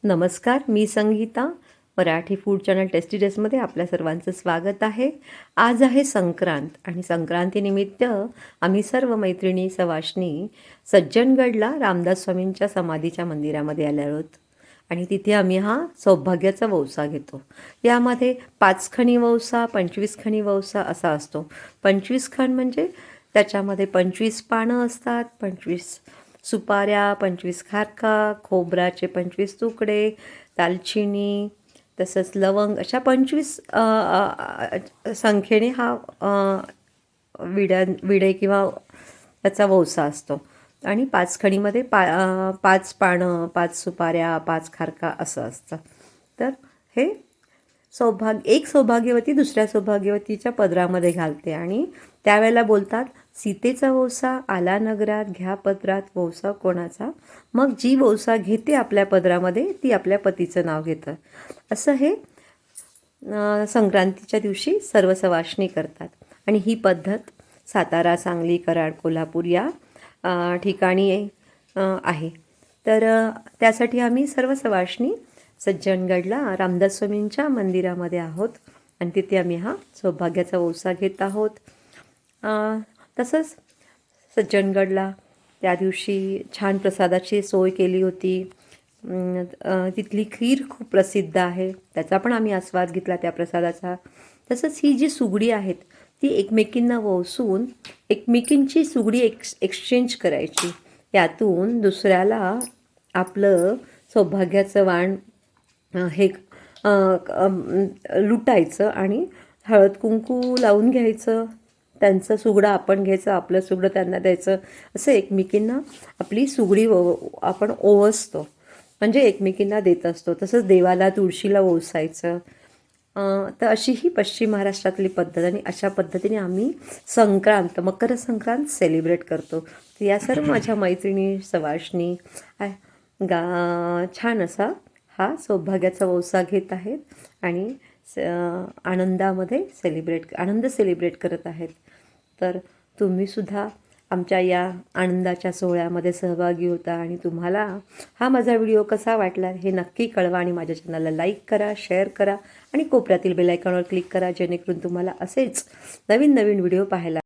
नमस्कार, मी Sangeeta. Marathi food channel tasty डेजमध्ये आपल्या सर्वांचं स्वागत आहे. आज आहे संक्रांत आणि संक्रांतीनिमित्त आम्ही सर्व मैत्रिणी सवाष्णी सज्जनगडला रामदास स्वामींच्या समाधीच्या मंदिरामध्ये आले आहोत आणि तिथे आम्ही हा सौभाग्याचा वौसा घेतो. यामध्ये 5 खणी वौसा, 25 खणी वौसा असा असतो. 25 खण म्हणजे त्याच्यामध्ये 25 पानं असतात, 25 सुपाऱ्या, 25 खारका, खोबराचे 25 तुकडे, दालचिनी, तसंच लवंग अशा 25 संख्येने हा विडे किंवा त्याचा वौसा असतो. आणि 5 खणीमध्ये 5 पानं, 5 सुपाऱ्या, 5 खारका असं असतं. तर हे एक सौभाग्यवती दुसऱ्या सौभाग्यवतीच्या पदरामध्ये घालते आणि त्यावेळेला बोलतात, सीतेचा वौसा आला नगरात, घ्या पदरात वौसा कोणाचा. मग जी वौसा घेते आपल्या पदरामध्ये ती आपल्या पतीचं नाव घेतं. असं हे संक्रांतीच्या दिवशी सर्व सवाष्णी करतात. आणि ही पद्धत सातारा, सांगली, कराड, कोल्हापूर या ठिकाणी आहे. तर त्यासाठी आम्ही सर्व सवाष्णी सज्जनगडला रामदास स्वामींच्या मंदिरामध्ये आहोत आणि तिथे आम्ही हा सौभाग्याचा वौसा घेत आहोत. तसंच सज्जनगडला त्या दिवशी छान प्रसादाची सोय केली होती. तिथली खीर खूप प्रसिद्ध आहे, त्याचा पण आम्ही आस्वाद घेतला त्या प्रसादाचा. तसंच ही जी सुगडी आहेत ती एकमेकींना वौसून एकमेकींची सुगडी एक्सचेंज करायची. यातून दुसऱ्याला आपलं सौभाग्याचं वाण हे लुटायचं आणि हळद कुंकू लावून घ्यायचं. त्यांचं सुगडं आपण घ्यायचं, आपलं सुगडं त्यांना द्यायचं. असं एकमेकींना आपली सुगडी आपण ओवसतो, म्हणजे एकमेकींना देत असतो. तसंच देवाला तुळशीला ओसायचं. तर अशी ही पश्चिम महाराष्ट्रातली पद्धत आणि अशा पद्धतीने आम्ही मकर संक्रांत सेलिब्रेट करतो. तर या सर्व माझ्या मैत्रिणी सवाष्णी छान असा हा सौभाग्याचा वौसा घेत आहेत आणि आनंदामध्ये आनंद सेलिब्रेट करत आहेत. तर तुम्हीसुद्धा आमच्या या आनंदाच्या सोहळ्यामध्ये सहभागी होता आणि तुम्हाला हा माझा व्हिडिओ कसा वाटला हे नक्की कळवा आणि माझ्या चॅनलला लाईक करा, शेअर करा आणि कोपऱ्यातील बेल आयकॉनवर क्लिक करा, जेणेकरून तुम्हाला असेच नवीन नवीन व्हिडिओ पाहायला